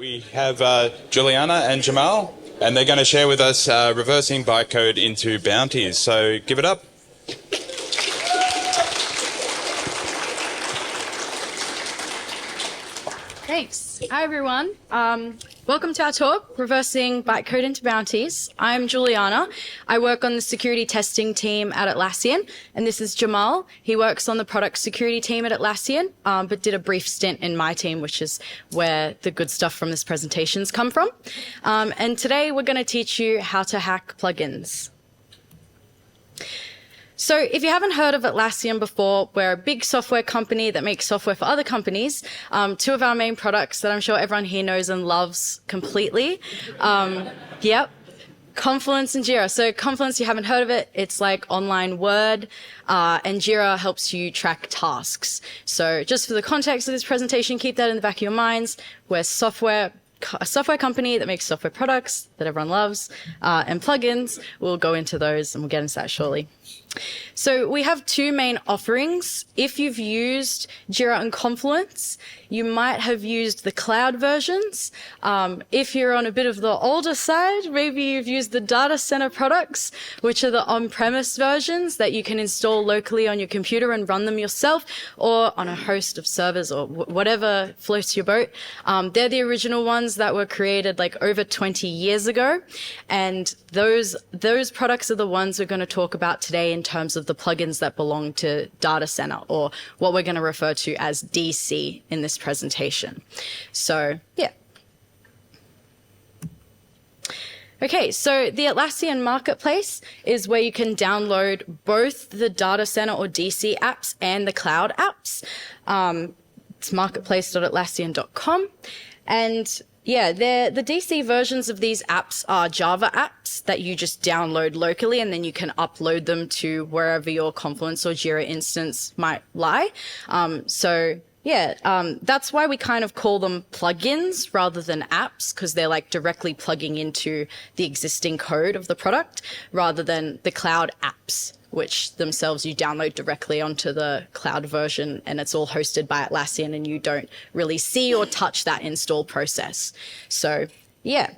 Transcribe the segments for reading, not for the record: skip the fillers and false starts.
We have Giuliana and Jamal, and they're going to share with us reversing bytecode into bounties. So give it up. Thanks. Hi, everyone. Welcome to our talk, Reversing Bytecode into Bounties. I'm Giuliana. I work on the security testing team at Atlassian, and this is Jamal. He works on the product security team at Atlassian, but did a brief stint in my team, which is where the good stuff from this presentation's come from. And today we're going to teach you how to hack plugins. So if you haven't heard of Atlassian before, we're a big software company that makes software for other companies. Two of our main products that I'm sure everyone here knows and loves completely. Confluence and Jira. So Confluence, you haven't heard of it. It's like online Word, and Jira helps you track tasks. So just for the context of this presentation, keep that in the back of your minds. We're a software company that makes software products that everyone loves, and plugins. We'll go into those and we'll get into that shortly. So we have two main offerings. If you've used Jira and Confluence, you might have used the cloud versions. If you're on a bit of the older side, maybe you've used the data center products, which are the on-premise versions that you can install locally on your computer and run them yourself, or on a host of servers or whatever floats your boat. They're the original ones that were created like over 20 years ago. And those products are the ones we're going to talk about today in terms of the plugins that belong to data center, or what we're going to refer to as DC in this presentation. So, yeah. Okay, so the Atlassian Marketplace is where you can download both the data center or DC apps and the cloud apps. It's marketplace.atlassian.com. And yeah, the DC versions of these apps are Java apps that you just download locally, and then you can upload them to wherever your Confluence or Jira instance might lie. That's why we kind of call them plugins rather than apps, because they're like directly plugging into the existing code of the product rather than the cloud apps, which themselves you download directly onto the cloud version, and it's all hosted by Atlassian, and you don't really see or touch that install process. So, yeah.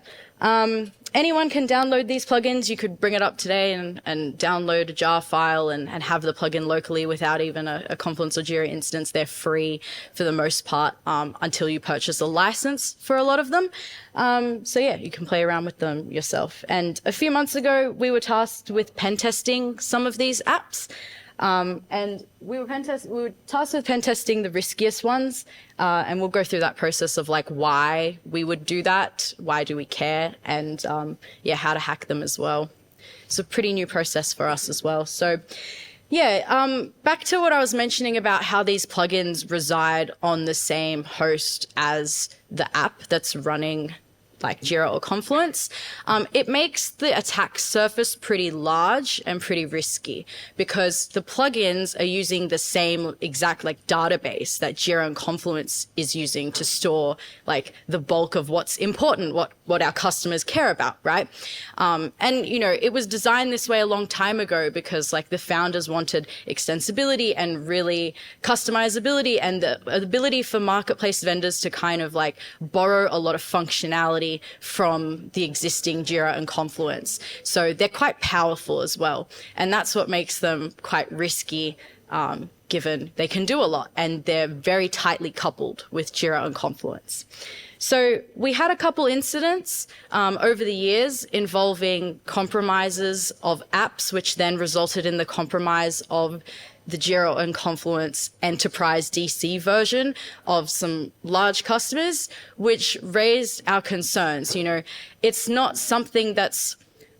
Anyone can download these plugins. You could bring it up today and download a jar file and have the plugin locally without even a Confluence or Jira instance. They're free for the most part until you purchase a license for a lot of them. You can play around with them yourself. And a few months ago, we were tasked with pen testing some of these apps. And we were tasked with pen testing the riskiest ones, and we'll go through that process of like why we would do that, why do we care, and how to hack them as well. It's a pretty new process for us as well. So back to what I was mentioning about how these plugins reside on the same host as the app that's running like Jira or Confluence, it makes the attack surface pretty large and pretty risky, because the plugins are using the same exact like database that Jira and Confluence is using to store like the bulk of what's important, what our customers care about, right? It was designed this way a long time ago because like the founders wanted extensibility and really customizability and the ability for marketplace vendors to kind of like borrow a lot of functionality from the existing Jira and Confluence. So they're quite powerful as well. And that's what makes them quite risky, given they can do a lot and they're very tightly coupled with Jira and Confluence. So we had a couple incidents over the years involving compromises of apps, which then resulted in the compromise of the Jira and Confluence enterprise DC version of some large customers, which raised our concerns. It's not something that's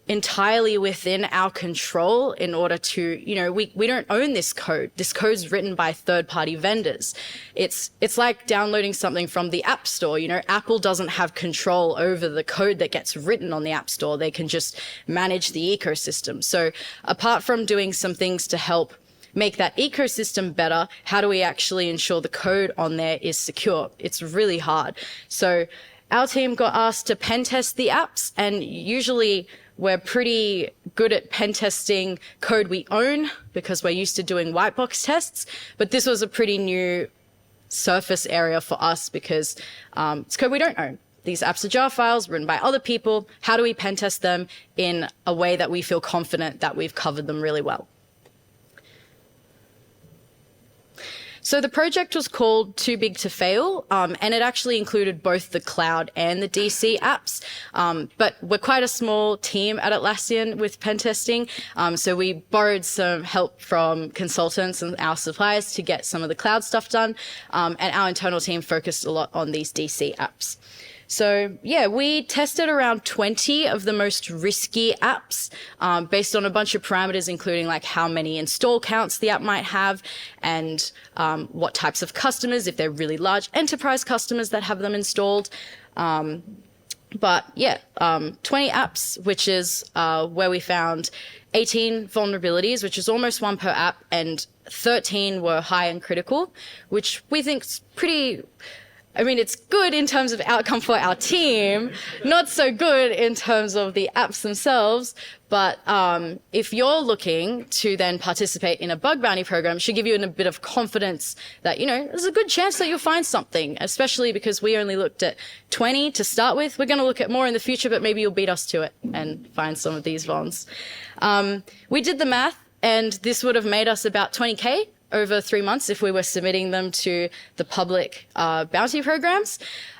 entirely within our control in order to, we don't own this code. This code's written by third-party vendors. It's like downloading something from the App Store. Apple doesn't have control over the code that gets written on the App Store. They can just manage the ecosystem. So apart from doing some things to help make that ecosystem better, how do we actually ensure the code on there is secure? It's really hard. So our team got asked to pen test the apps, and usually we're pretty good at pen testing code we own because we're used to doing white box tests, but this was a pretty new surface area for us because it's code we don't own. these apps are jar files written by other people. How do we pen test them in a way that we feel confident that we've covered them really well? So the project was called Too Big to Fail, and it actually included both the cloud and the DC apps. But we're quite a small team at Atlassian with pen testing, so we borrowed some help from consultants and our suppliers to get some of the cloud stuff done, and our internal team focused a lot on these DC apps. So yeah, we tested around 20 of the most risky apps based on a bunch of parameters, including like how many install counts the app might have and what types of customers, if they're really large enterprise customers that have them installed. But yeah, 20 apps, which is where we found 18 vulnerabilities, which is almost one per app, and 13 were high and critical, which we think is pretty... I mean, it's good in terms of outcome for our team, not so good in terms of the apps themselves. But if you're looking to then participate in a bug bounty program, it should give you a bit of confidence that, you know, there's a good chance that you'll find something, especially because we only looked at 20 to start with. We're going to look at more in the future, but maybe you'll beat us to it and find some of these vulns. We did the math, and this would have made us about 20K over 3 months if we were submitting them to the public bounty programs.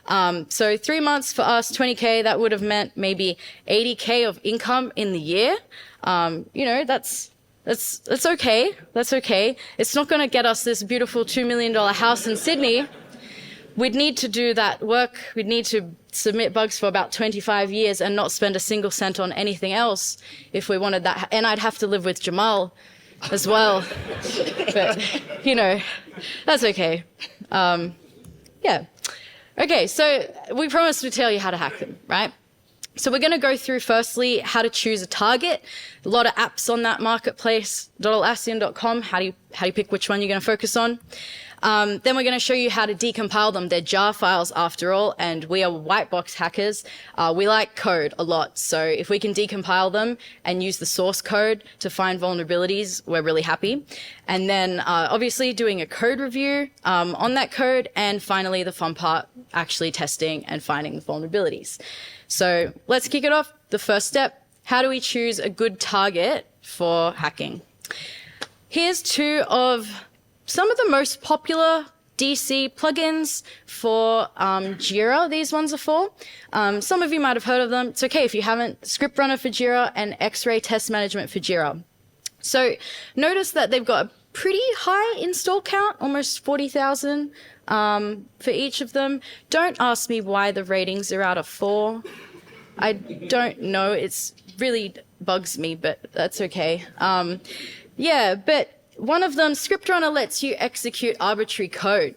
So 3 months for us, 20K, that would have meant maybe 80K of income in the year. You know, that's okay. That's okay. It's not going to get us this beautiful $2 million house in Sydney. We'd need to do that work. We'd need to submit bugs for about 25 years and not spend a single cent on anything else if we wanted that. And I'd have to live with Jamal as well. But, you know, that's okay. Yeah. Okay, so we promised to tell you how to hack them, right? So we're going to go through, firstly, how to choose a target. A lot of apps on that marketplace.atlassian.com. How do you pick which one you're going to focus on? Then we're going to show you how to decompile them. They're jar files after all, and we are white box hackers. We like code a lot. So if we can decompile them and use the source code to find vulnerabilities, we're really happy. And then obviously doing a code review on that code. And finally, the fun part, actually testing and finding the vulnerabilities. So let's kick it off. The first step, how do we choose a good target for hacking? Here's two of some of the most popular DC plugins for Jira, these ones are for. Some of you might have heard of them. It's okay if you haven't. Script Runner for Jira and X-Ray Test Management for Jira. So notice that they've got a pretty high install count, almost 40,000 for each of them. Don't ask me why the ratings are out of 4. I don't know. It's really bugs me, but that's okay. Yeah, but one of them, Script Runner, lets you execute arbitrary code.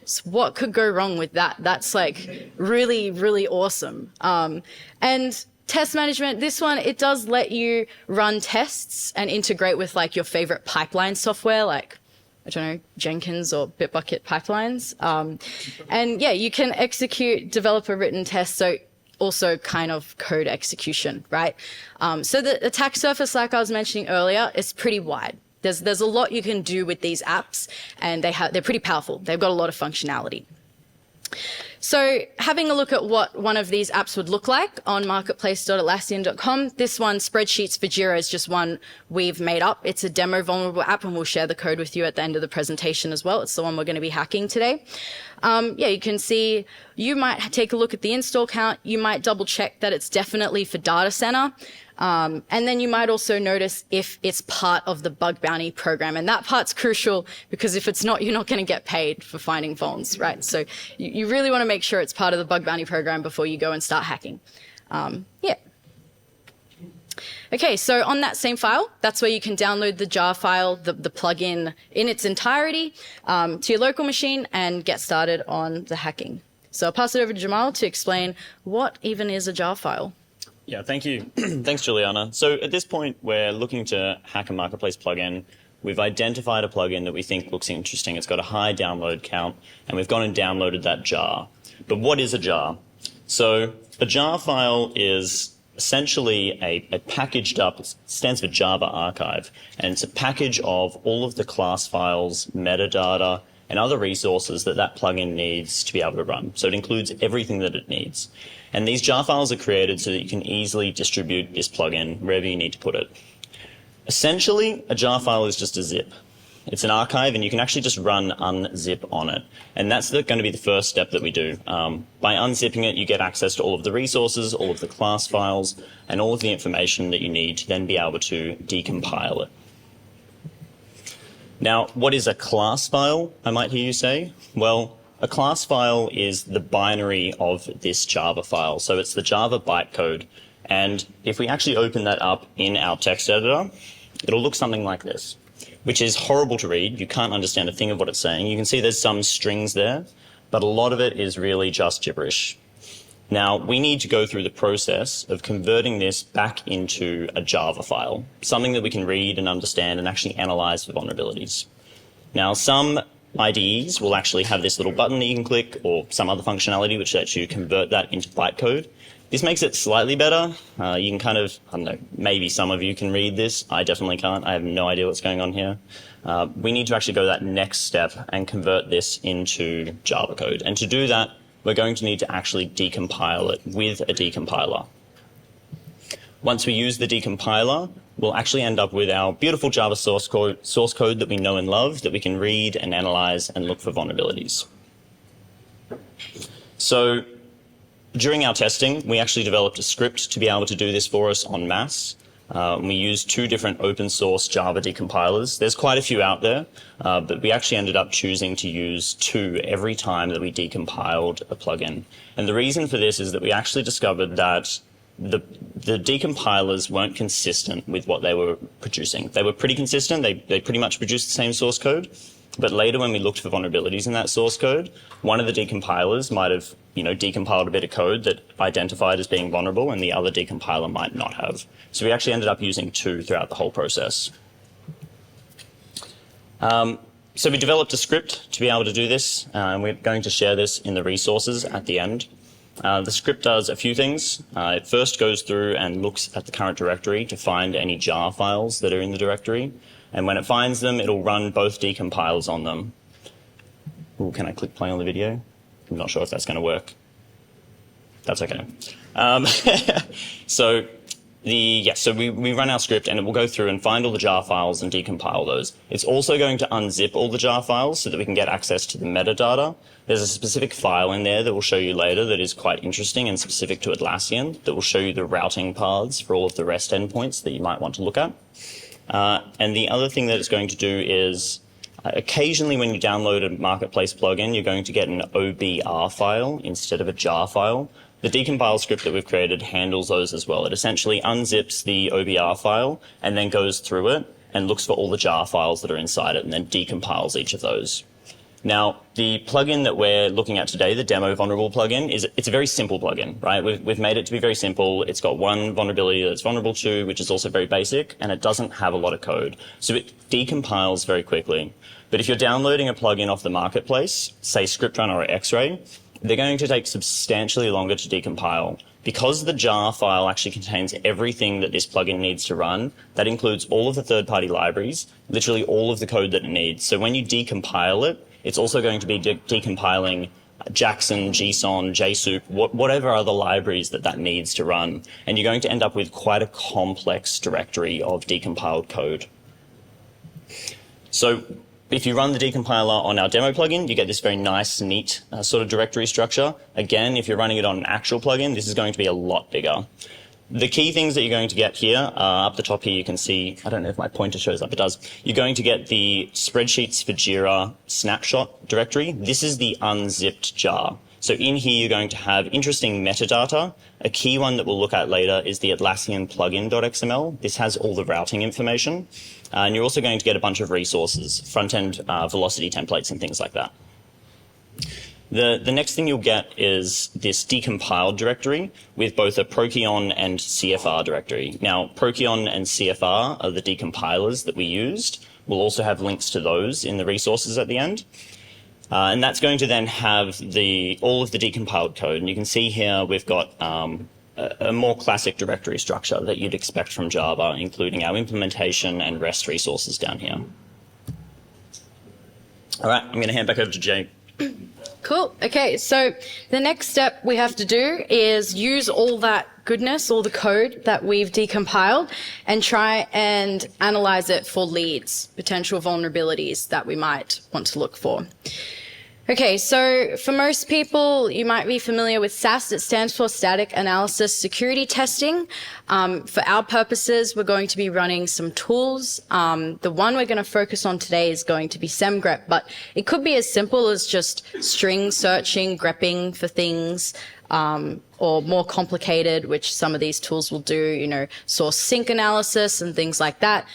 So what could go wrong with that? That's like really, really awesome. And test management, this one, it does let you run tests and integrate with like your favorite pipeline software, like, I don't know, Jenkins or Bitbucket pipelines. And yeah, you can execute developer written tests. So also kind of code execution, right? So the attack surface, like I was mentioning earlier, is pretty wide. There's a lot you can do with these apps, and they're pretty powerful. They've got a lot of functionality. So having a look at what one of these apps would look like on marketplace.atlassian.com, this one, Spreadsheets for Jira, is just one we've made up. It's a demo vulnerable app, and we'll share the code with you at the end of the presentation as well. It's the one we're going to be hacking today. Yeah, you can see, you might take a look at the install count. You might double check that it's definitely for data center. And then you might also notice if it's part of the bug bounty program. And that part's crucial, because if it's not, you're not going to get paid for finding vulns, right? So you really want to make sure it's part of the bug bounty program before you go and start hacking. Yeah. Okay, so on that same file, that's where you can download the jar file, the plugin in its entirety, to your local machine and get started on the hacking. So I'll pass it over to Jamal to explain what even is a jar file. Yeah, thank you. Thanks, Giuliana. So at this point, we're looking to hack a marketplace plugin. We've identified a plugin that we think looks interesting. It's got a high download count, and we've gone and downloaded that jar. But what is a jar? So a jar file is essentially a packaged up, it stands for Java archive, and it's a package of all of the class files, metadata, and other resources that that plugin needs to be able to run. So it includes everything that it needs. And these jar files are created so that you can easily distribute this plugin wherever you need to put it. Essentially, a jar file is just a zip. It's an archive, and you can actually just run unzip on it. And that's going to be the first step that we do. By unzipping it, you get access to all of the resources, all of the class files, and all of the information that you need to then be able to decompile it. Now, what is a class file, I might hear you say? Well, a class file is the binary of this Java file. So it's the Java bytecode. And if we actually open that up in our text editor, it'll look something like this, which is horrible to read. You can't understand a thing of what it's saying. You can see there's some strings there, but a lot of it is really just gibberish. Now, we need to go through the process of converting this back into a Java file, something that we can read and understand and actually analyze for vulnerabilities. Now, some IDEs will actually have this little button that you can click, or some other functionality which lets you convert that into bytecode. This makes it slightly better. You can kind of, I don't know, maybe some of you can read this. I definitely can't. I have no idea what's going on here. We need to actually go that next step and convert this into Java code. And to do that, we're going to need to actually decompile it with a decompiler. Once we use the decompiler, we'll actually end up with our beautiful Java source code that we know and love, that we can read and analyze and look for vulnerabilities. So during our testing, we actually developed a script to be able to do this for us en masse. We used 2 different open source Java decompilers. There's quite a few out there, but we actually ended up choosing to use 2 every time that we decompiled a plugin. And the reason for this is that we actually discovered that the decompilers weren't consistent with what they were producing. They were pretty consistent. They pretty much produced the same source code. But later, when we looked for vulnerabilities in that source code, one of the decompilers might have, decompiled a bit of code that identified as being vulnerable, and the other decompiler might not have. So we actually ended up using 2 throughout the whole process. So we developed a script to be able to do this, and we're going to share this in the resources at the end. The script does a few things. It first goes through and looks at the current directory to find any jar files that are in the directory. And when it finds them, it'll run both decompilers on them. Ooh, can I click play on the video? I'm not sure if that's going to work. That's okay. So we run our script, and it will go through and find all the jar files and decompile those. It's also going to unzip all the jar files so that we can get access to the metadata. There's a specific file in there that we'll show you later that is quite interesting and specific to Atlassian that will show you the routing paths for all of the REST endpoints that you might want to look at. And the other thing that it's going to do is occasionally when you download a marketplace plugin, you're going to get an OBR file instead of a jar file. The decompile script that we've created handles those as well. It essentially unzips the OBR file and then goes through it and looks for all the jar files that are inside it and then decompiles each of those. Now, the plugin that we're looking at today, the demo vulnerable plugin, it's a very simple plugin, right? We've made it to be very simple. It's got one vulnerability that it's vulnerable to, which is also very basic, and it doesn't have a lot of code. So it decompiles very quickly. But if you're downloading a plugin off the marketplace, say ScriptRunner or X-Ray, they're going to take substantially longer to decompile. Because the jar file actually contains everything that this plugin needs to run, that includes all of the third-party libraries, literally all of the code that it needs. So when you decompile it, it's also going to be decompiling Jackson, JSON, JSoup, whatever other libraries that needs to run. And you're going to end up with quite a complex directory of decompiled code. So if you run the decompiler on our demo plugin, you get this very nice, neat sort of directory structure. Again, if you're running it on an actual plugin, this is going to be a lot bigger. The key things that you're going to get here, up the top here you can see, I don't know if my pointer shows up, it does. You're going to get the spreadsheets for Jira snapshot directory. This is the unzipped jar. So in here you're going to have interesting metadata. A key one that we'll look at later is the Atlassian plugin.xml. This has all the routing information. And you're also going to get a bunch of resources, front-end velocity templates and things like that. The next thing you'll get is this decompiled directory with both a Procyon and CFR directory. Now, Procyon and CFR are the decompilers that we used. We'll also have links to those in the resources at the end. And that's going to then have all of the decompiled code. And you can see here we've got a more classic directory structure that you'd expect from Java, including our implementation and REST resources down here. All right, I'm going to hand back over to Jay. Cool. Okay, so the next step we have to do is use all that goodness, all the code that we've decompiled, and try and analyze it for leads, potential vulnerabilities that we might want to look for. Okay, so for most people, you might be familiar with SAS. It stands for Static Analysis Security Testing. For our purposes, we're going to be running some tools. The one we're going to focus on today is going to be semgrep, but it could be as simple as just string searching, grepping for things, or more complicated, which some of these tools will do, source sync analysis and things like that.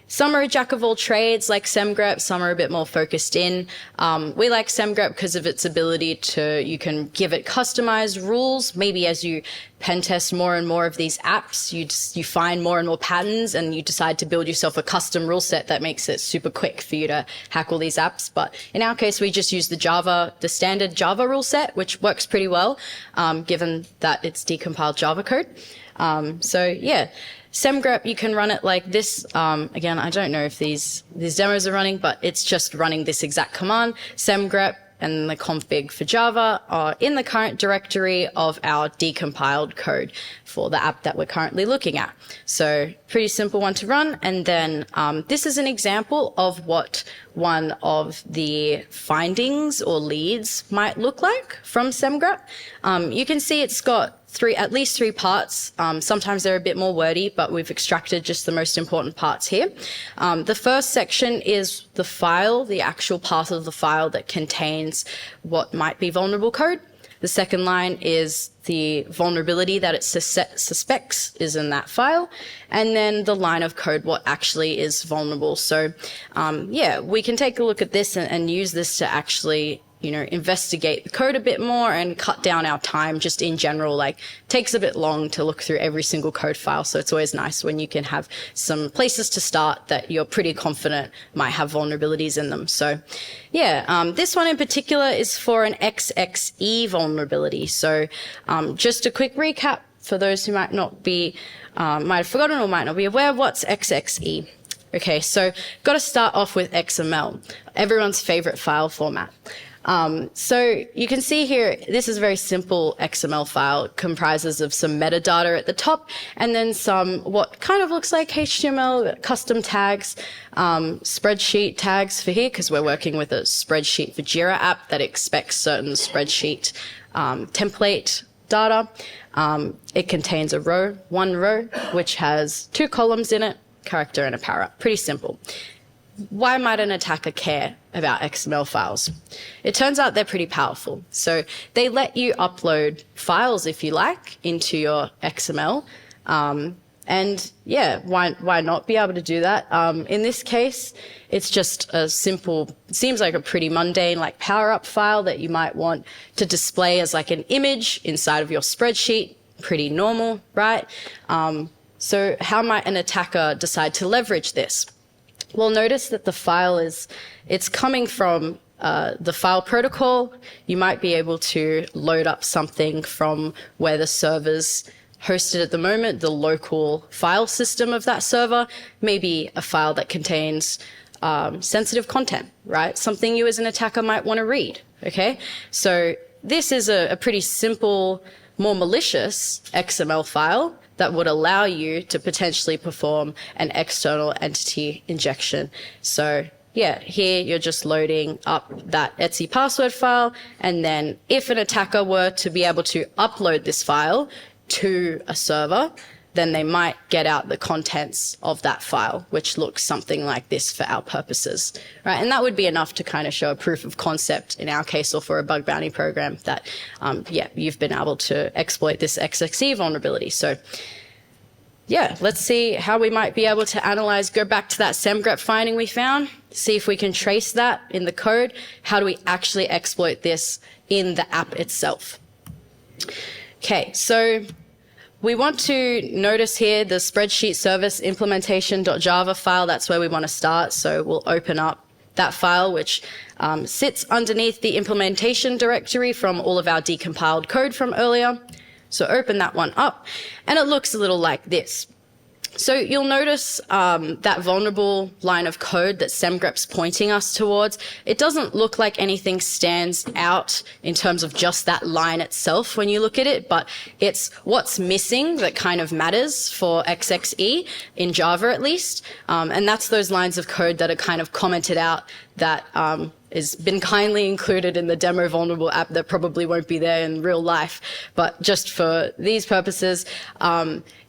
Some are a jack of all trades like semgrep, some are a bit more focused in. We like semgrep because of its ability you can give it customized rules. Maybe as you pen test more and more of these apps, you find more and more patterns and you decide to build yourself a custom rule set that makes it super quick for you to hack all these apps. But in our case, we just use the standard Java rule set, which works pretty well, given that it's decompiled Java code. Semgrep, you can run it like this. Again, I don't know if these demos are running, but it's just running this exact command. Semgrep and the config for Java are in the current directory of our decompiled code for the app that we're currently looking at. So pretty simple one to run. And then this is an example of what one of the findings or leads might look like from semgrep. You can see it's got at least three parts. Sometimes they're a bit more wordy, but we've extracted just the most important parts here. The first section is the file, the actual part of the file that contains what might be vulnerable code. The second line is the vulnerability that it suspects is in that file. And then the line of code, what actually is vulnerable. So, we can take a look at this and use this to actually investigate the code a bit more and cut down our time just in general. Like, takes a bit long to look through every single code file. So it's always nice when you can have some places to start that you're pretty confident might have vulnerabilities in them. So this one in particular is for an XXE vulnerability. So just a quick recap for those who might have forgotten or might not be aware, what's XXE? Okay, so got to start off with XML, everyone's favorite file format. So you can see here, this is a very simple XML file. It comprises of some metadata at the top and then some what kind of looks like HTML custom tags, spreadsheet tags for here because we're working with a spreadsheet for Jira app that expects certain spreadsheet template data. It contains one row, which has two columns in it, character and a para. Pretty simple. Why might an attacker care about XML files? It turns out they're pretty powerful. So they let you upload files, if you like, into your XML. Why not be able to do that? In this case, it's just a simple, seems like a pretty mundane, like power-up file that you might want to display as like an image inside of your spreadsheet. Pretty normal, right? So how might an attacker decide to leverage this? Well, notice that the file it's coming from the file protocol. You might be able to load up something from where the server's hosted at the moment, the local file system of that server, maybe a file that contains sensitive content, right? Something you as an attacker might want to read, okay? So this is a pretty simple, more malicious XML file that would allow you to potentially perform an external entity injection. So here you're just loading up that Etsy password file, and then if an attacker were to be able to upload this file to a server, then they might get out the contents of that file, which looks something like this for our purposes, right? And that would be enough to kind of show a proof of concept in our case, or for a bug bounty program, that, you've been able to exploit this XXE vulnerability. So let's see how we might be able to analyze, go back to that semgrep finding we found, see if we can trace that in the code. How do we actually exploit this in the app itself? Okay, so we want to notice here the spreadsheet service implementation.java file. That's where we want to start. So we'll open up that file, which sits underneath the implementation directory from all of our decompiled code from earlier. So open that one up, and it looks a little like this. So you'll notice that vulnerable line of code that semgrep's pointing us towards. It doesn't look like anything stands out in terms of just that line itself when you look at it, but it's what's missing that kind of matters for XXE, in Java at least. And that's those lines of code that are kind of commented out that has been kindly included in the demo vulnerable app that probably won't be there in real life. But just for these purposes,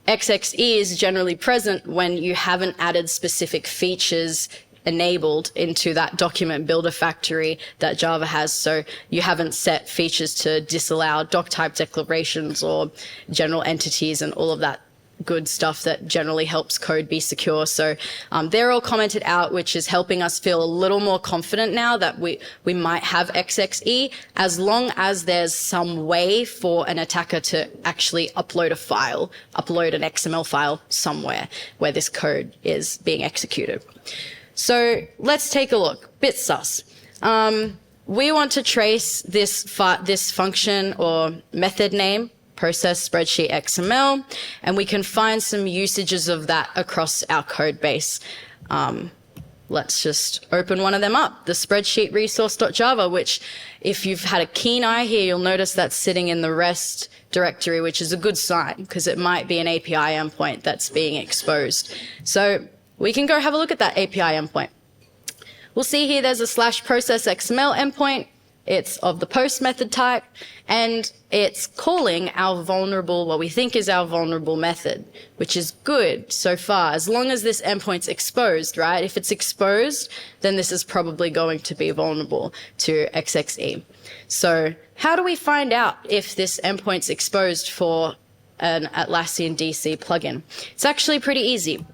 XXE is generally present when you haven't added specific features enabled into that document builder factory that Java has. So you haven't set features to disallow doc type declarations or general entities and all of that good stuff that generally helps code be secure. So they're all commented out, which is helping us feel a little more confident now that we might have XXE, as long as there's some way for an attacker to actually upload a file, upload an XML file somewhere where this code is being executed. So let's take a look. BitSus. We want to trace this function or method name, process spreadsheet XML, and we can find some usages of that across our code base. Let's just open one of them up, the spreadsheet resource.java, which if you've had a keen eye here, you'll notice that's sitting in the REST directory, which is a good sign because it might be an API endpoint that's being exposed. So we can go have a look at that API endpoint. We'll see here there's a /process XML endpoint. It's of the post method type, and it's calling our vulnerable, what we think is our vulnerable method, which is good so far, as long as this endpoint's exposed, right? If it's exposed, then this is probably going to be vulnerable to XXE. So how do we find out if this endpoint's exposed for an Atlassian DC plugin? It's actually pretty easy.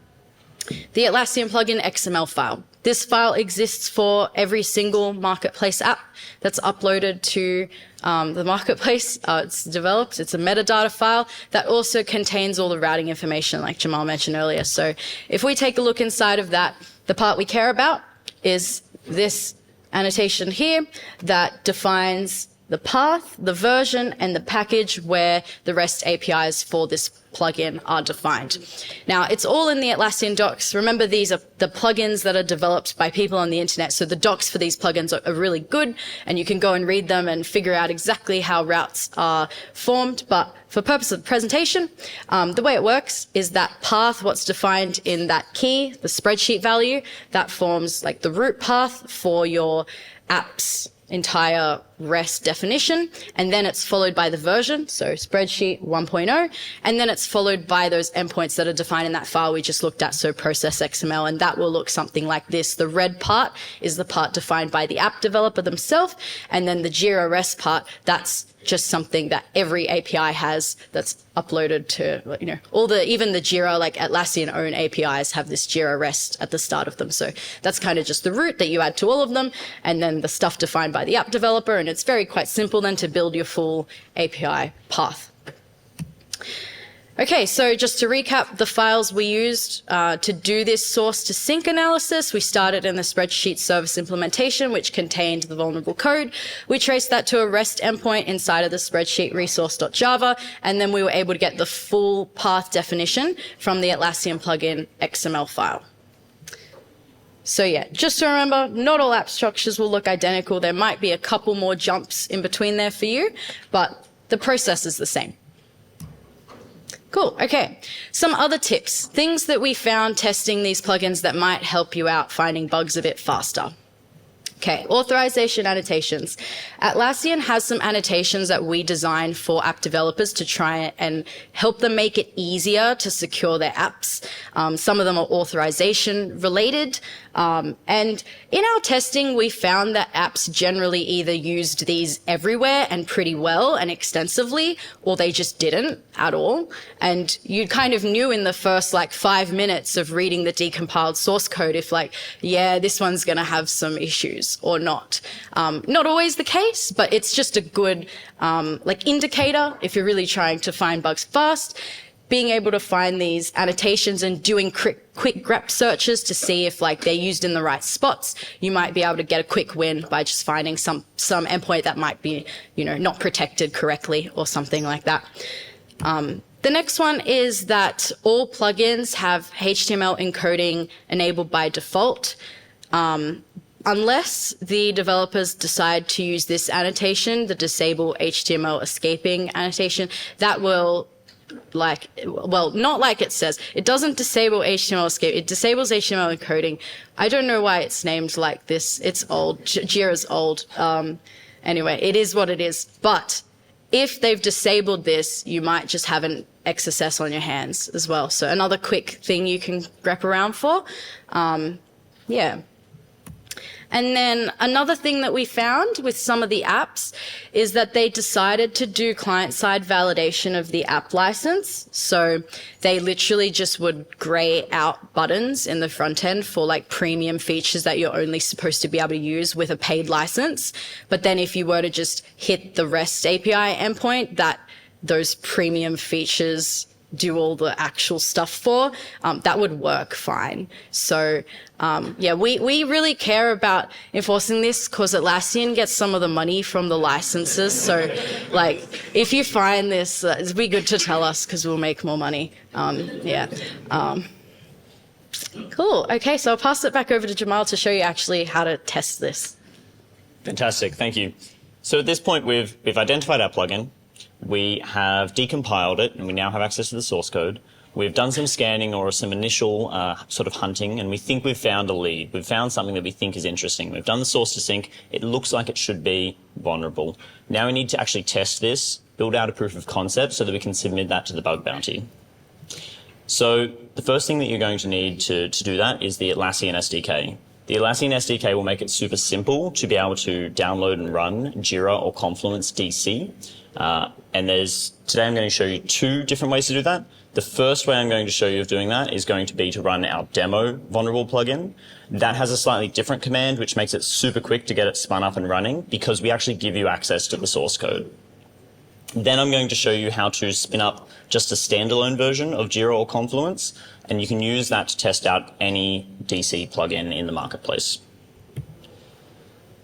The Atlassian plugin XML file. This file exists for every single marketplace app that's uploaded to the marketplace. It's developed. It's a metadata file that also contains all the routing information like Jamal mentioned earlier. So if we take a look inside of that, the part we care about is this annotation here that defines the path, the version, and the package where the REST APIs for this plugin are defined. Now, it's all in the Atlassian docs. Remember, these are the plugins that are developed by people on the internet, so the docs for these plugins are really good, and you can go and read them and figure out exactly how routes are formed. But for purpose of the presentation, the way it works is that path, what's defined in that key, the spreadsheet value, that forms like the root path for your app's entire REST definition, and then it's followed by the version, so spreadsheet 1.0, and then it's followed by those endpoints that are defined in that file we just looked at, so process XML, and that will look something like this. The red part is the part defined by the app developer themselves, and then the Jira REST part, that's just something that every API has that's uploaded to, even the Jira, like Atlassian own APIs have this Jira REST at the start of them. So that's kind of just the root that you add to all of them, and then the stuff defined by the app developer. And it's quite simple then to build your full API path. Okay, so just to recap the files we used to do this source to sync analysis, we started in the spreadsheet service implementation, which contained the vulnerable code. We traced that to a REST endpoint inside of the spreadsheet resource.java, and then we were able to get the full path definition from the Atlassian plugin XML file. So yeah, just to remember, not all app structures will look identical. There might be a couple more jumps in between there for you, but the process is the same. Cool, okay. Some other tips, things that we found testing these plugins that might help you out finding bugs a bit faster. Okay, authorization annotations. Atlassian has some annotations that we designed for app developers to try and help them make it easier to secure their apps. Some of them are authorization related. And in our testing, we found that apps generally either used these everywhere and pretty well and extensively, or they just didn't at all. And you kind of knew in the first 5 minutes of reading the decompiled source code if this one's going to have some issues or not. Not always the case, but it's just a good indicator if you're really trying to find bugs fast. Being able to find these annotations and doing quick grep searches to see if they're used in the right spots, you might be able to get a quick win by just finding some endpoint that might be, not protected correctly or something like that. The next one is that all plugins have HTML encoding enabled by default. Unless the developers decide to use this annotation, the disable HTML escaping annotation, that will not like it says. It doesn't disable HTML escape. It disables HTML encoding. I don't know why it's named like this. It's old. Jira's old. Anyway, it is what it is. But if they've disabled this, you might just have an XSS on your hands as well. So another quick thing you can grep around for. Yeah. And then another thing that we found with some of the apps is that they decided to do client-side validation of the app license. So they literally just would gray out buttons in the front end for like premium features that you're only supposed to be able to use with a paid license. But then if you were to just hit the REST API endpoint that those premium features do all the actual stuff for, that would work fine. So yeah, we really care about enforcing this because Atlassian gets some of the money from the licenses. So like, if you find this, it'd be good to tell us because we'll make more money. Yeah. Cool. Okay, so I'll pass it back over to Jamal to show you actually how to test this. Fantastic, thank you. So at this point, we've identified our plugin. We have decompiled it, and we now have access to the source code. We've done some scanning or some initial sort of hunting, and we think we've found a lead. We've found something that we think is interesting. We've done the source to sync. It looks like it should be vulnerable. Now we need to actually test this, build out a proof of concept so that we can submit that to the bug bounty. So the first thing that you're going to need to do that is the Atlassian SDK. The Atlassian SDK will make it super simple to be able to download and run Jira or Confluence DC. And today I'm going to show you two different ways to do that. The first way I'm going to show you of doing that is going to be to run our demo vulnerable plugin. That has a slightly different command, which makes it super quick to get it spun up and running because we actually give you access to the source code. Then I'm going to show you how to spin up just a standalone version of Jira or Confluence, and you can use that to test out any DC plugin in the marketplace.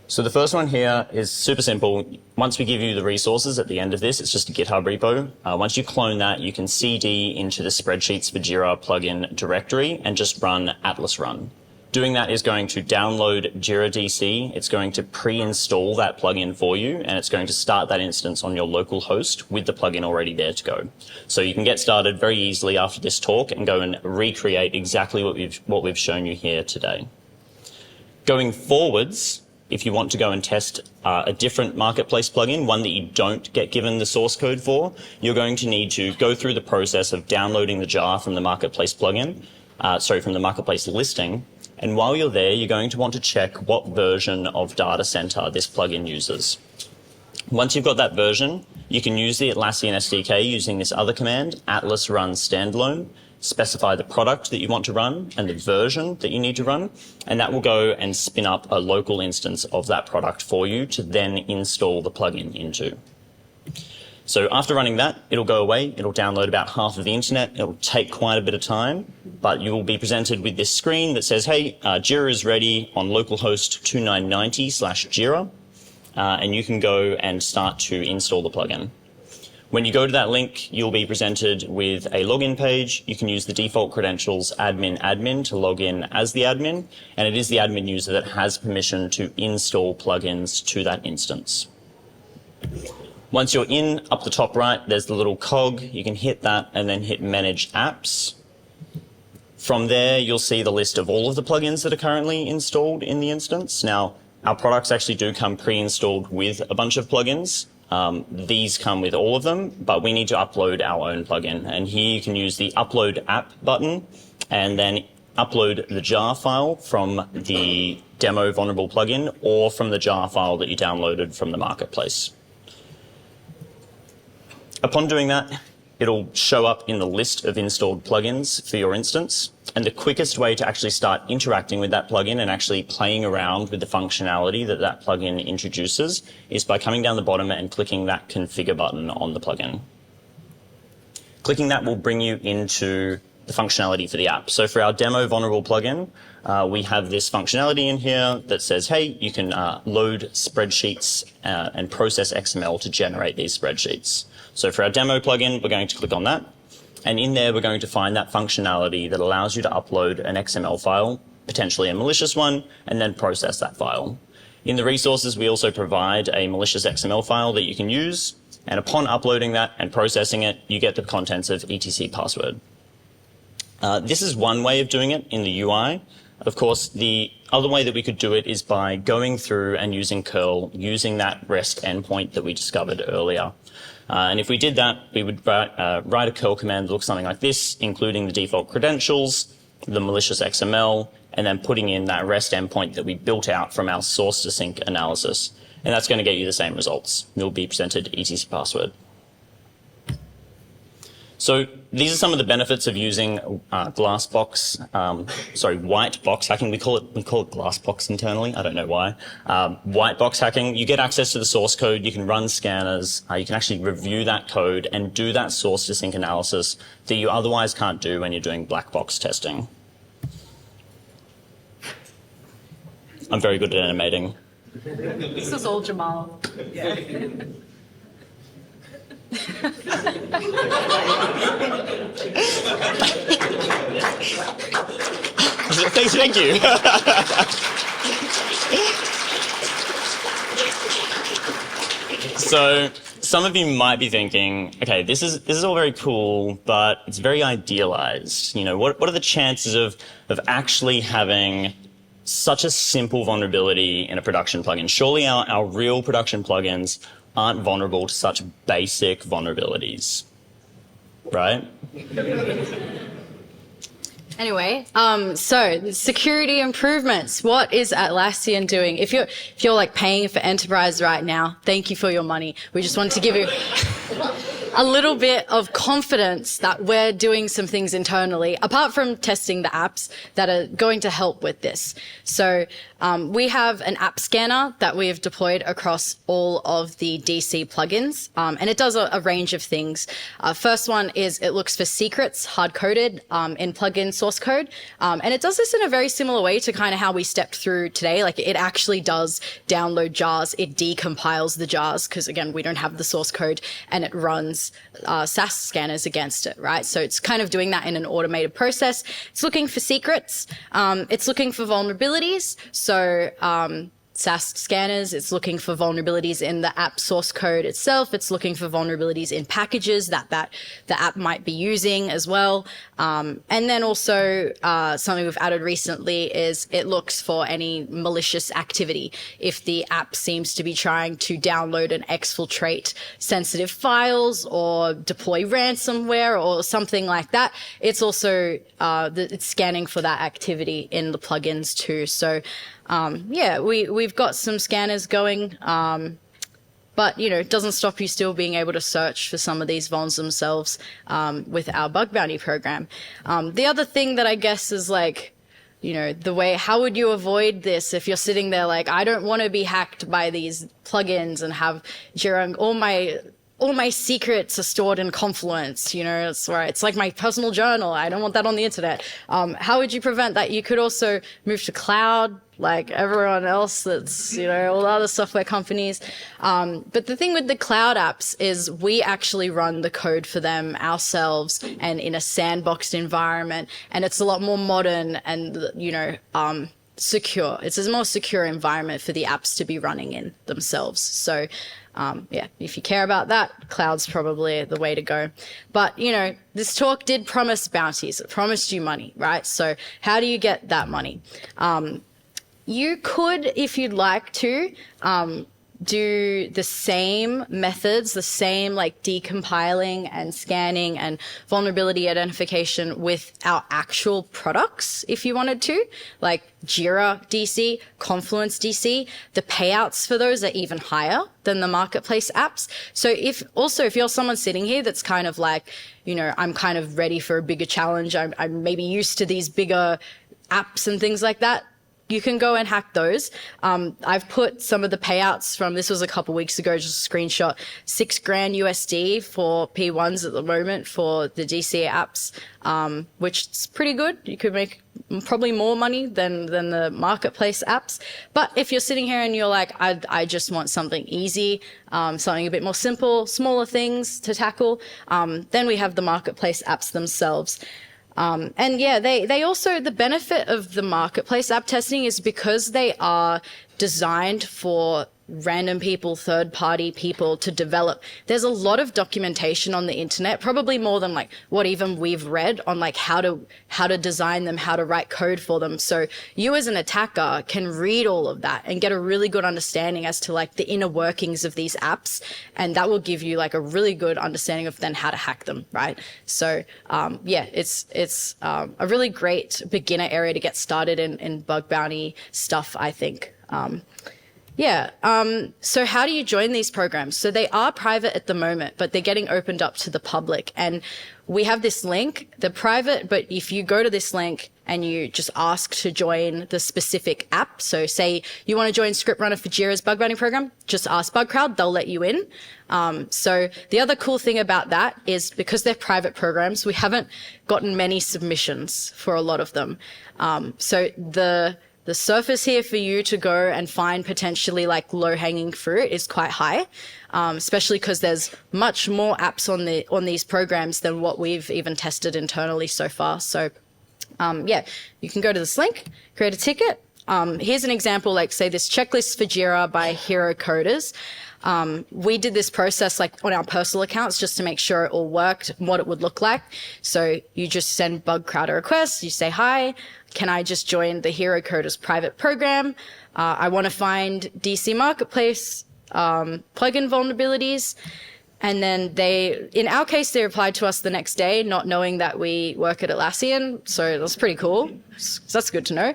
So the first one here is super simple. Once we give you the resources at the end of this, it's just a GitHub repo. Once you clone that, you can CD into the spreadsheets for Jira plugin directory and just run Atlas run. Doing that is going to download Jira DC. It's going to pre-install that plugin for you, and it's going to start that instance on your local host with the plugin already there to go. So you can get started very easily after this talk and go and recreate exactly what we've shown you here today. Going forwards, if you want to go and test a different marketplace plugin, one that you don't get given the source code for, you're going to need to go through the process of downloading the jar from the marketplace plugin, from the marketplace listing. And while you're there, you're going to want to check what version of data center this plugin uses. Once you've got that version, you can use the Atlassian SDK using this other command, atlas run standalone, specify the product that you want to run and the version that you need to run, and that will go and spin up a local instance of that product for you to then install the plugin into. So after running that, it'll go away, it'll download about half of the internet, it'll take quite a bit of time, but you will be presented with this screen that says, hey, Jira is ready on localhost 2990/Jira, and you can go and start to install the plugin. When you go to that link, you'll be presented with a login page. You can use the default credentials admin to log in as the admin, and it is the admin user that has permission to install plugins to that instance. Once you're in, up the top right, there's the little cog. You can hit that and then hit Manage Apps. From there, you'll see the list of all of the plugins that are currently installed in the instance. Now, our products actually do come pre-installed with a bunch of plugins. These come with all of them, but we need to upload our own plugin. And here you can use the Upload App button and then upload the jar file from the demo vulnerable plugin or from the jar file that you downloaded from the marketplace. Upon doing that, it'll show up in the list of installed plugins for your instance. And the quickest way to actually start interacting with that plugin and actually playing around with the functionality that that plugin introduces is by coming down the bottom and clicking that configure button on the plugin. Clicking that will bring you into the functionality for the app. So for our demo vulnerable plugin, we have this functionality in here that says, hey, you can load spreadsheets and process XML to generate these spreadsheets. So for our demo plugin, we're going to click on that. And in there, we're going to find that functionality that allows you to upload an XML file, potentially a malicious one, and then process that file. In the resources, we also provide a malicious XML file that you can use. And upon uploading that and processing it, you get the contents of etc password. This is one way of doing it in the UI. Of course, the other way that we could do it is by going through and using curl, using that REST endpoint that we discovered earlier. And if we did that, we would write a curl command that looks something like this, including the default credentials, the malicious XML, and then putting in that REST endpoint that we built out from our source to sink analysis. And that's going to get you the same results. You'll be presented etc password. So these are some of the benefits of using white box hacking. We call it glass box internally. I don't know why. White box hacking, you get access to the source code. You can run scanners. You can actually review that code and do that source to sink analysis that you otherwise can't do when you're doing black box testing. I'm very good at animating. This is all Jamal. Yeah. Thank you. So some of you might be thinking, okay, this is all very cool, but it's very idealized. You know, what are the chances of actually having such a simple vulnerability in a production plugin? Surely our real production plugins aren't vulnerable to such basic vulnerabilities, right? Anyway, so security improvements. What is Atlassian doing? If you're like paying for enterprise right now, thank you for your money. We just wanted to give you a little bit of confidence that we're doing some things internally, apart from testing the apps that are going to help with this. So we have an app scanner that we have deployed across all of the DC plugins, and it does a range of things. First one is it looks for secrets hard-coded in plugin source code, and it does this in a very similar way to kind of how we stepped through today. Like it actually does download jars, it decompiles the jars, because again, we don't have the source code, and it runs SAS scanners against it, right? So it's kind of doing that in an automated process. It's looking for secrets. It's looking for vulnerabilities. So SAS scanners, it's looking for vulnerabilities in the app source code itself. It's looking for vulnerabilities in packages that the app might be using as well. And then also something we've added recently is it looks for any malicious activity. If the app seems to be trying to download and exfiltrate sensitive files or deploy ransomware or something like that, it's also it's scanning for that activity in the plugins too. So yeah, we've got some scanners going, but you know, it doesn't stop you still being able to search for some of these vulns themselves with our bug bounty program. The other thing that I guess is like, you know, the way, how would you avoid this if you're sitting there like, I don't want to be hacked by these plugins and have Jira, all my secrets are stored in Confluence, you know, it's right. It's like my personal journal. I don't want that on the internet. How would you prevent that? You could also move to cloud, like everyone else that's, you know, all the other software companies. But the thing with the cloud apps is we actually run the code for them ourselves and in a sandboxed environment. And it's a lot more modern and, you know, secure. It's a more secure environment for the apps to be running in themselves. So, yeah, if you care about that, cloud's probably the way to go. But, you know, this talk did promise bounties. It promised you money, right? So how do you get that money? You could, if you'd like to, do the same methods, the same like decompiling and scanning and vulnerability identification with our actual products if you wanted to, like Jira DC, Confluence DC. The payouts for those are even higher than the marketplace apps. So if you're someone sitting here that's kind of like, you know, I'm kind of ready for a bigger challenge, I'm maybe used to these bigger apps and things like that, you can go and hack those. I've put some of the payouts from, this was a couple weeks ago, just a screenshot, $6,000 USD for P1s at the moment for the DCA apps, which is pretty good. You could make probably more money than the marketplace apps. But if you're sitting here and you're like, I just want something easy, something a bit more simple, smaller things to tackle, then we have the marketplace apps themselves. And yeah, they also, the benefit of the marketplace app testing is because they are designed for random people, third-party people to develop. There's a lot of documentation on the internet, probably more than like what even we've read on like how to design them, how to write code for them. So you as an attacker can read all of that and get a really good understanding as to like the inner workings of these apps, and that will give you like a really good understanding of then how to hack them, right? So yeah, it's a really great beginner area to get started in bug bounty stuff, I think. So how do you join these programs? So they are private at the moment, but they're getting opened up to the public. And we have this link, they're private, but if you go to this link and you just ask to join the specific app, so say you want to join Script Runner for Jira's bug bounty program, just ask BugCrowd, they'll let you in. So the other cool thing about that is because they're private programs, we haven't gotten many submissions for a lot of them. So the surface here for you to go and find potentially like low-hanging fruit is quite high, especially because there's much more apps on these programs than what we've even tested internally so far. So yeah, you can go to this link, create a ticket. Here's an example, like say this checklist for Jira by Hero Coders. We did this process like on our personal accounts just to make sure it all worked, what it would look like. So you just send BugCrowd a request, you say, hi, can I just join the Hero Coders private program? I want to find DC Marketplace plugin vulnerabilities. And then in our case, they replied to us the next day, not knowing that we work at Atlassian. So that's pretty cool. So that's good to know.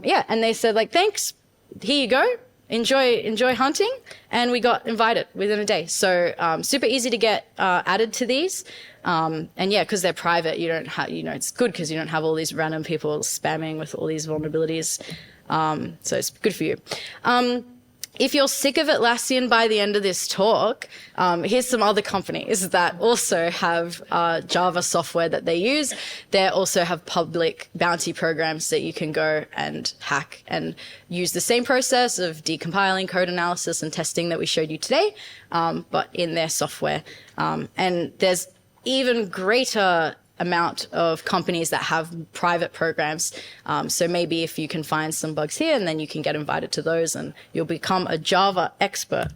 Yeah, and they said like, thanks, here you go. Enjoy hunting, and we got invited within a day. So super easy to get added to these, and yeah, because they're private, you don't have, it's good because you don't have all these random people spamming with all these vulnerabilities. So it's good for you. If you're sick of Atlassian by the end of this talk, here's some other companies that also have Java software that they use. They also have public bounty programs that you can go and hack and use the same process of decompiling, code analysis, and testing that we showed you today, but in their software. And there's even greater amount of companies that have private programs. So maybe if you can find some bugs here, and then you can get invited to those and you'll become a Java expert.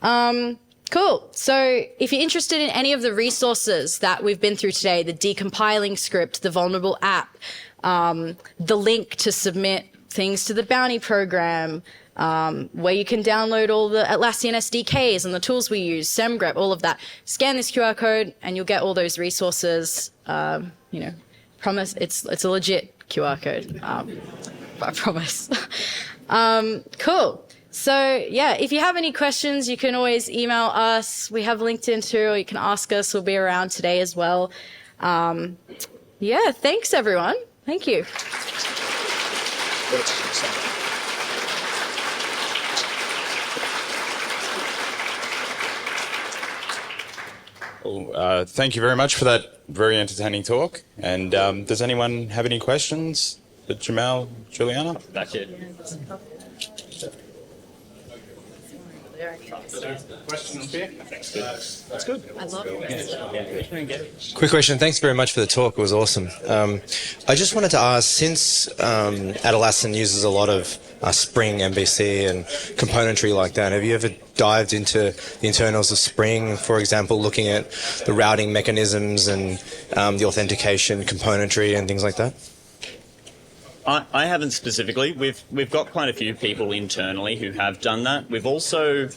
Cool. So if you're interested in any of the resources that we've been through today, the decompiling script, the vulnerable app, the link to submit things to the bounty program, where you can download all the Atlassian SDKs and the tools we use, SemGrep, all of that. Scan this QR code and you'll get all those resources. Promise it's a legit QR code. I promise. Cool. So yeah, if you have any questions, you can always email us. We have LinkedIn too, or you can ask us. We'll be around today as well. Yeah, thanks everyone. Thank you. Well, thank you very much for that very entertaining talk. And does anyone have any questions for Jamal, Giuliana? Back here. Questions here? That's good. I love it. Quick question. Thanks very much for the talk. It was awesome. I just wanted to ask, since Atlassian uses a lot of Spring MVC and componentry like that, have you ever dived into the internals of Spring, for example, looking at the routing mechanisms and the authentication componentry and things like that? I haven't specifically. We've got quite a few people internally who have done that. We've also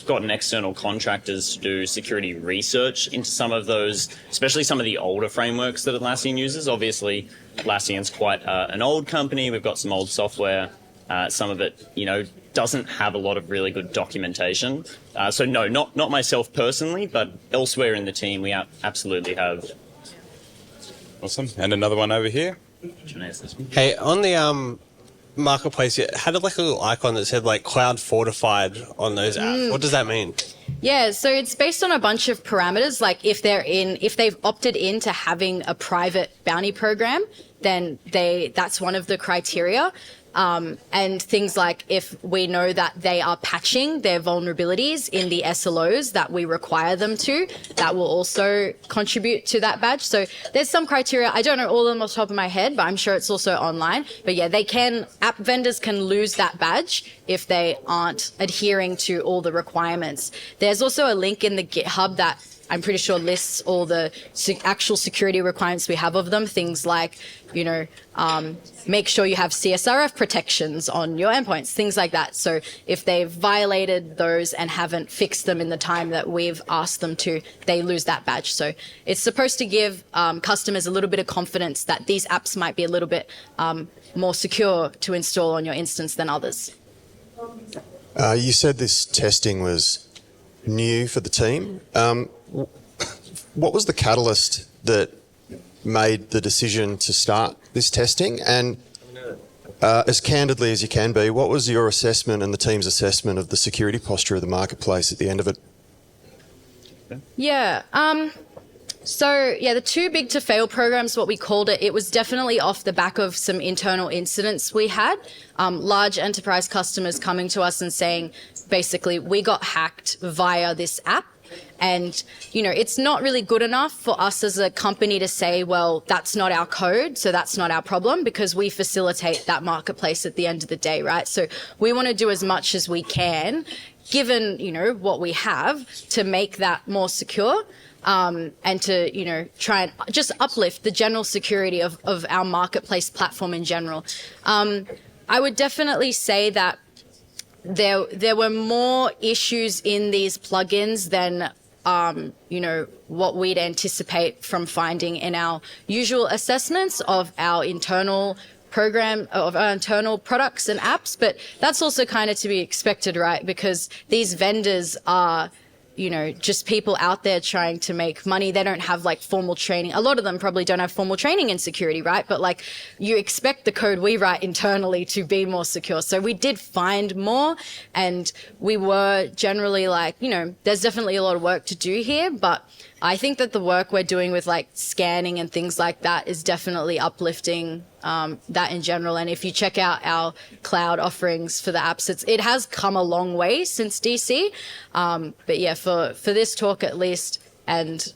gotten external contractors to do security research into some of those, especially some of the older frameworks that Atlassian uses. Obviously, Atlassian's quite an old company. We've got some old software. Some of it, doesn't have a lot of really good documentation. So no, not myself personally, but elsewhere in the team, we absolutely have. Awesome. And another one over here. Hey, on the marketplace, it had like a little icon that said like cloud fortified on those apps. What does that mean? Yeah, so it's based on a bunch of parameters. Like if they've opted into having a private bounty program, then that's one of the criteria. And things like if we know that they are patching their vulnerabilities in the SLOs that we require them to, that will also contribute to that badge. So there's some criteria. I don't know all of them off the top of my head, but I'm sure it's also online. But yeah, app vendors can lose that badge if they aren't adhering to all the requirements. There's also a link in the GitHub that I'm pretty sure lists all the actual security requirements we have of them. Things like, make sure you have CSRF protections on your endpoints, things like that. So if they've violated those and haven't fixed them in the time that we've asked them to, they lose that badge. So it's supposed to give customers a little bit of confidence that these apps might be a little bit more secure to install on your instance than others. You said this testing was new for the team. What was the catalyst that made the decision to start this testing? And as candidly as you can be, what was your assessment and the team's assessment of the security posture of the marketplace at the end of it? Yeah. The too big to fail programs, what we called it, it was definitely off the back of some internal incidents we had. Large enterprise customers coming to us and saying, basically, we got hacked via this app. And, it's not really good enough for us as a company to say, well, that's not our code, so that's not our problem, because we facilitate that marketplace at the end of the day, right? So we want to do as much as we can, given, what we have, to make that more secure. And to, try and just uplift the general security of our marketplace platform in general. I would definitely say that there were more issues in these plugins than, what we'd anticipate from finding in our usual assessments of our internal program, of our internal products and apps. But that's also kind of to be expected, right? Because these vendors are, just people out there trying to make money. They don't have formal training. A lot of them probably don't have formal training in security, right? But you expect the code we write internally to be more secure. So we did find more, and we were generally there's definitely a lot of work to do here, but I think that the work we're doing with scanning and things like that is definitely uplifting that in general. And if you check out our cloud offerings for the apps, it has come a long way since DC. But yeah, for this talk at least, and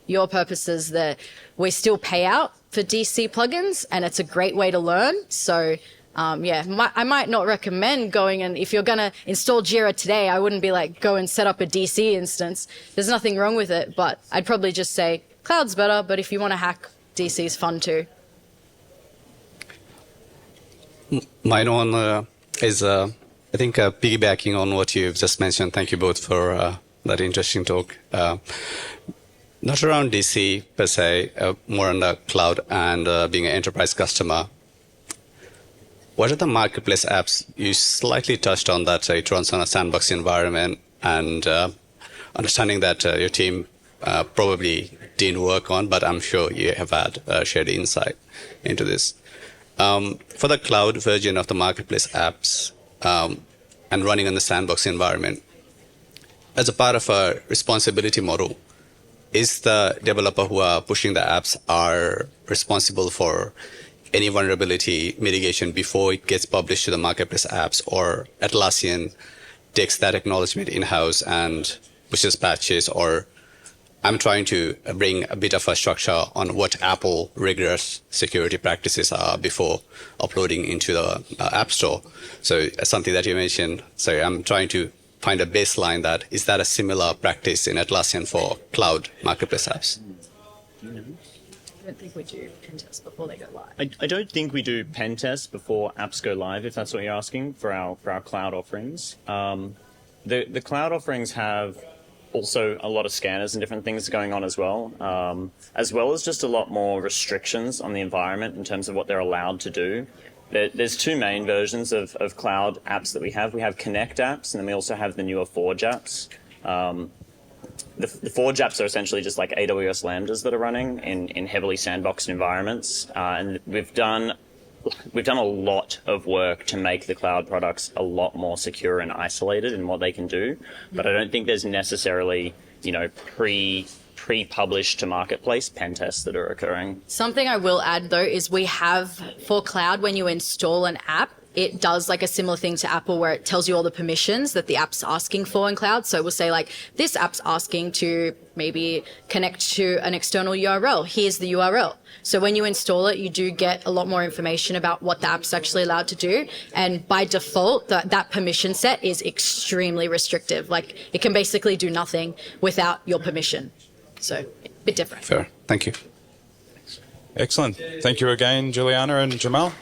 your purposes, that we still pay out for DC plugins, and it's a great way to learn. So I might not recommend going, and if you're going to install Jira today, I wouldn't be go and set up a DC instance. There's nothing wrong with it, but I'd probably just say cloud's better, but if you want to hack, DC is fun too. Mine one is, I think, piggybacking on what you've just mentioned. Thank you both for that interesting talk. Not around DC per se, more on the cloud and being an enterprise customer. What are the marketplace apps? You slightly touched on that. It runs on a sandbox environment, and understanding that your team probably didn't work on, but I'm sure you have had shared insight into this. For the cloud version of the marketplace apps and running in the sandbox environment, as a part of a responsibility model, is the developer who are pushing the apps are responsible for any vulnerability mitigation before it gets published to the marketplace apps, or Atlassian takes that acknowledgement in-house and pushes patches, or I'm trying to bring a bit of a structure on what Apple rigorous security practices are before uploading into the App Store. So something that you mentioned, so I'm trying to find a baseline that, is that a similar practice in Atlassian for cloud marketplace apps? I don't think we do pen tests before they go live. I don't think we do pen tests before apps go live, if that's what you're asking, for our cloud offerings. The cloud offerings have also a lot of scanners and different things going on as well as just a lot more restrictions on the environment in terms of what they're allowed to do. There's two main versions of cloud apps that we have. We have Connect apps, and then we also have the newer Forge apps. The Forge apps are essentially just like AWS Lambdas that are running in heavily sandboxed environments. And we've done we've done a lot of work to make the cloud products a lot more secure and isolated in what they can do, but I don't think there's necessarily, pre-published to marketplace pen tests that are occurring. Something I will add though is we have for cloud, when you install an app, it does like a similar thing to Apple where it tells you all the permissions that the app's asking for in cloud. So it will say like, this app's asking to maybe connect to an external URL. Here's the URL. So when you install it, you do get a lot more information about what the app's actually allowed to do. And by default, that permission set is extremely restrictive. Like it can basically do nothing without your permission. So a bit different. Fair. Thank you. Excellent. Thank you again, Giuliana and Jamal.